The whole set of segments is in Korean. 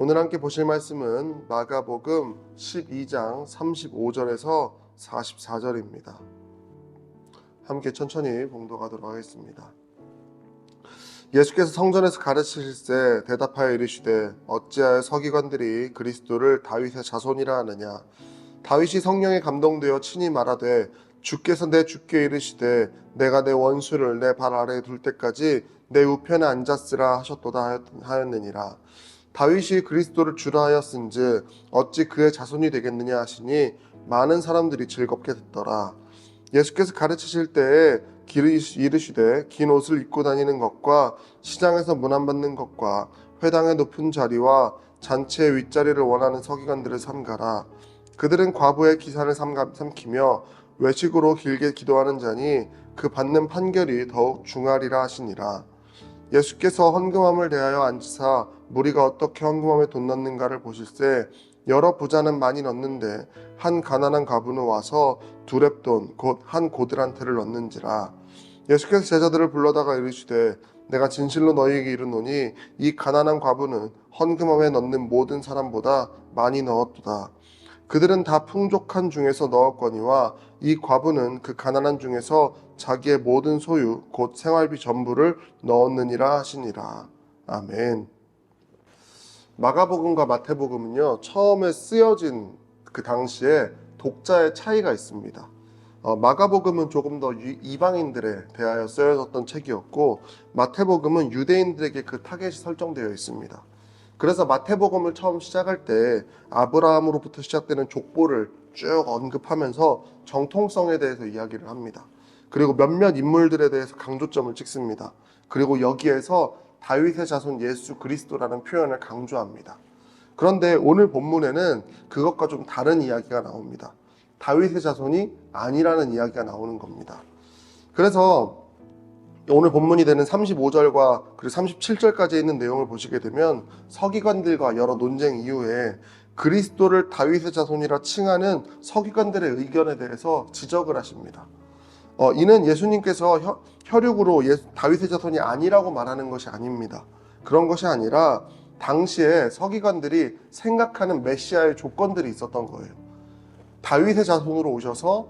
오늘 함께 보실 말씀은 마가복음 12장 35절에서 44절입니다. 함께 천천히 봉독하도록 하겠습니다. 예수께서 성전에서 가르치실새 대답하여 이르시되 어찌하여 서기관들이 그리스도를 다윗의 자손이라 하느냐. 다윗이 성령에 감동되어 친히 말하되 주께서 내 주께 이르시되 내가 내 원수를 내 발 아래에 둘 때까지 내 우편에 앉았으라 하셨도다 하였느니라. 다윗이 그리스도를 주라 하였은즉 어찌 그의 자손이 되겠느냐 하시니 많은 사람들이 즐겁게 듣더라. 예수께서 가르치실 때에 이르시되 긴 옷을 입고 다니는 것과 시장에서 문안받는 것과 회당의 높은 자리와 잔치의 윗자리를 원하는 서기관들을 삼가라. 그들은 과부의 기산을 삼키며 외식으로 길게 기도하는 자니 그 받는 판결이 더욱 중하리라 하시니라. 예수께서 헌금함을 대하여 앉으사 무리가 어떻게 헌금함에 돈 넣는가를 보실새 여러 부자는 많이 넣는데 한 가난한 과부는 와서 두 렙돈 곧 한 고드란트를 넣는지라. 예수께서 제자들을 불러다가 이르시되 내가 진실로 너희에게 이르노니 이 가난한 과부는 헌금함에 넣는 모든 사람보다 많이 넣었도다. 그들은 다 풍족한 중에서 넣었거니와 이 과부는 그 가난한 중에서 자기의 모든 소유 곧 생활비 전부를 넣었느니라 하시니라. 아멘. 마가복음과 마태복음은요, 처음에 쓰여진 그 당시에 독자의 차이가 있습니다. 마가복음은 조금 더 이방인들에 대하여 쓰여졌던 책이었고, 마태복음은 유대인들에게 그 타겟이 설정되어 있습니다. 그래서 마태복음을 처음 시작할 때 아브라함으로부터 시작되는 족보를 쭉 언급하면서 정통성에 대해서 이야기를 합니다. 그리고 몇몇 인물들에 대해서 강조점을 찍습니다. 그리고 여기에서 다윗의 자손 예수 그리스도라는 표현을 강조합니다. 그런데 오늘 본문에는 그것과 좀 다른 이야기가 나옵니다. 다윗의 자손이 아니라는 이야기가 나오는 겁니다. 그래서 오늘 본문이 되는 35절과 그리고 37절까지 있는 내용을 보시게 되면 서기관들과 여러 논쟁 이후에 그리스도를 다윗의 자손이라 칭하는 서기관들의 의견에 대해서 지적을 하십니다. 이는 예수님께서 혈육으로 다윗의 자손이 아니라고 말하는 것이 아닙니다. 그런 것이 아니라 당시에 서기관들이 생각하는 메시아의 조건들이 있었던 거예요. 다윗의 자손으로 오셔서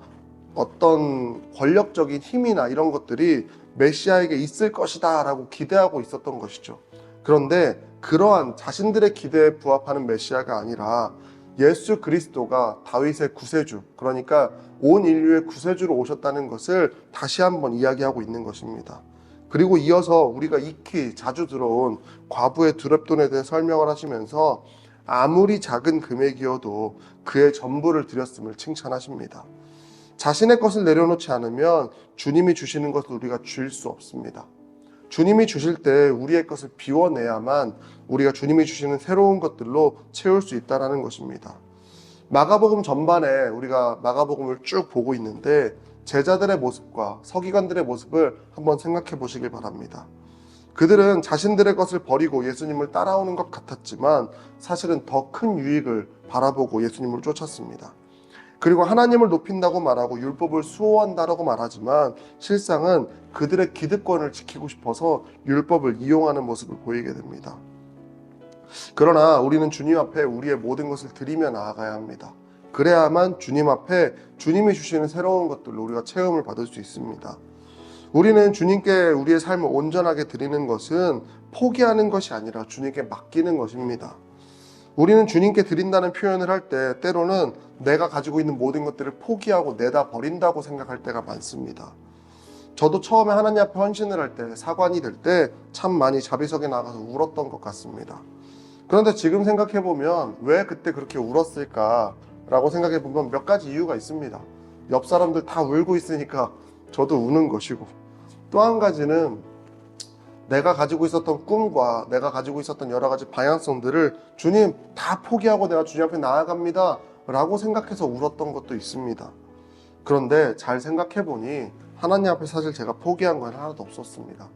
어떤 권력적인 힘이나 이런 것들이 메시아에게 있을 것이다 라고 기대하고 있었던 것이죠. 그런데 그러한 자신들의 기대에 부합하는 메시아가 아니라 예수 그리스도가 다윗의 구세주, 그러니까 온 인류의 구세주로 오셨다는 것을 다시 한번 이야기하고 있는 것입니다. 그리고 이어서 우리가 익히 자주 들어온 과부의 두 렙돈에 대해 설명을 하시면서 아무리 작은 금액이어도 그의 전부를 드렸음을 칭찬하십니다. 자신의 것을 내려놓지 않으면 주님이 주시는 것을 우리가 줄 수 없습니다. 주님이 주실 때 우리의 것을 비워내야만 우리가 주님이 주시는 새로운 것들로 채울 수 있다는 것입니다. 마가복음 전반에 우리가 마가복음을 쭉 보고 있는데 제자들의 모습과 서기관들의 모습을 한번 생각해 보시길 바랍니다. 그들은 자신들의 것을 버리고 예수님을 따라오는 것 같았지만 사실은 더 큰 유익을 바라보고 예수님을 쫓았습니다. 그리고 하나님을 높인다고 말하고 율법을 수호한다라고 말하지만 실상은 그들의 기득권을 지키고 싶어서 율법을 이용하는 모습을 보이게 됩니다. 그러나 우리는 주님 앞에 우리의 모든 것을 드리며 나아가야 합니다. 그래야만 주님 앞에 주님이 주시는 새로운 것들로 우리가 체험을 받을 수 있습니다. 우리는 주님께 우리의 삶을 온전하게 드리는 것은 포기하는 것이 아니라 주님께 맡기는 것입니다. 우리는 주님께 드린다는 표현을 할 때 때로는 내가 가지고 있는 모든 것들을 포기하고 내다 버린다고 생각할 때가 많습니다. 저도 처음에 하나님 앞에 헌신을 할 때, 사관이 될 때 참 많이 자비석에 나가서 울었던 것 같습니다. 그런데 지금 생각해보면 왜 그때 그렇게 울었을까라고 생각해보면 몇 가지 이유가 있습니다. 옆 사람들 다 울고 있으니까 저도 우는 것이고, 또 한 가지는 내가 가지고 있었던 꿈과 내가 가지고 있었던 여러 가지 방향성들을 주님 다 포기하고 내가 주님 앞에 나아갑니다 라고 생각해서 울었던 것도 있습니다. 그런데 잘 생각해보니 하나님 앞에 사실 제가 포기한 건 하나도 없었습니다.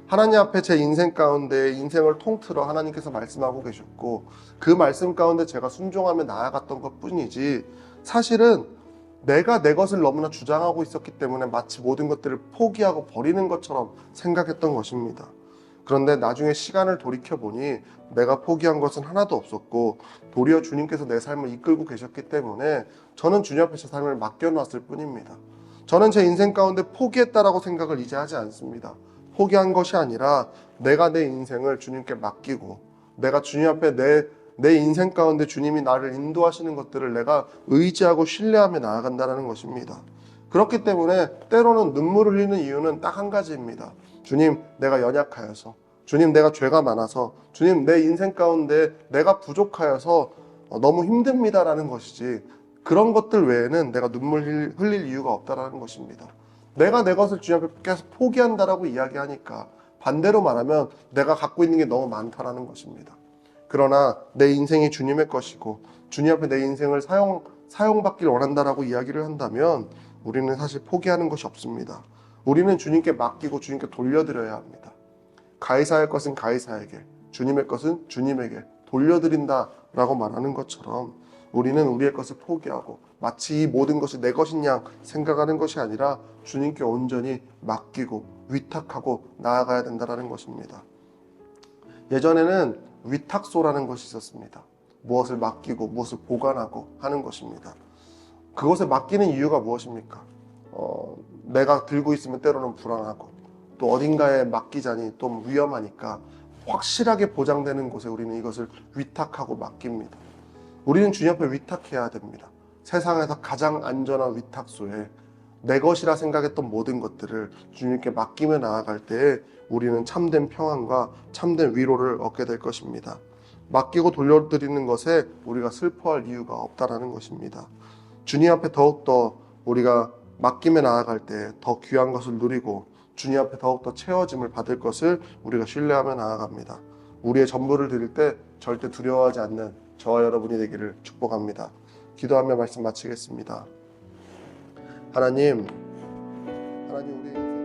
하나님 앞에 제 인생 가운데 인생을 통틀어 하나님께서 말씀하고 계셨고 그 말씀 가운데 제가 순종하며 나아갔던 것 뿐이지 사실은 내가 내 것을 너무나 주장하고 있었기 때문에 마치 모든 것들을 포기하고 버리는 것처럼 생각했던 것입니다. 그런데 나중에 시간을 돌이켜보니 내가 포기한 것은 하나도 없었고 도리어 주님께서 내 삶을 이끌고 계셨기 때문에 저는 주님 앞에 제 삶을 맡겨놨을 뿐입니다. 저는 제 인생 가운데 포기했다라고 생각을 이제 하지 않습니다. 포기한 것이 아니라 내가 내 인생을 주님께 맡기고 내가 주님 앞에 내 인생 가운데 주님이 나를 인도하시는 것들을 내가 의지하고 신뢰하며 나아간다는 것입니다. 그렇기 때문에 때로는 눈물을 흘리는 이유는 딱 한 가지입니다. 주님, 내가 연약하여서, 주님, 내가 죄가 많아서, 주님, 내 인생 가운데 내가 부족하여서 너무 힘듭니다라는 것이지, 그런 것들 외에는 내가 눈물 흘릴 이유가 없다라는 것입니다. 내가 내 것을 주님 앞에 포기한다라고 이야기하니까 반대로 말하면 내가 갖고 있는 게 너무 많다라는 것입니다. 그러나 내 인생이 주님의 것이고 주님 앞에 내 인생을 사용받길 원한다라고 이야기를 한다면 우리는 사실 포기하는 것이 없습니다. 우리는 주님께 맡기고 주님께 돌려드려야 합니다. 가이사의 것은 가이사에게, 주님의 것은 주님에게 돌려드린다라고 말하는 것처럼 우리는 우리의 것을 포기하고 마치 이 모든 것이 내 것인 양 생각하는 것이 아니라 주님께 온전히 맡기고 위탁하고 나아가야 된다는 것입니다. 예전에는 위탁소라는 것이 있었습니다. 무엇을 맡기고 무엇을 보관하고 하는 것입니다. 그것에 맡기는 이유가 무엇입니까? 내가 들고 있으면 때로는 불안하고 또 어딘가에 맡기자니 또 위험하니까 확실하게 보장되는 곳에 우리는 이것을 위탁하고 맡깁니다. 우리는 주님 앞에 위탁해야 됩니다. 세상에서 가장 안전한 위탁소에 내 것이라 생각했던 모든 것들을 주님께 맡기며 나아갈 때에 우리는 참된 평안과 참된 위로를 얻게 될 것입니다. 맡기고 돌려드리는 것에 우리가 슬퍼할 이유가 없다라는 것입니다. 주님 앞에 더욱더 우리가 맡기며 나아갈 때 더 귀한 것을 누리고 주님 앞에 더욱더 채워짐을 받을 것을 우리가 신뢰하며 나아갑니다. 우리의 전부를 드릴 때 절대 두려워하지 않는 저와 여러분이 되기를 축복합니다. 기도하며 말씀 마치겠습니다. 하나님 우리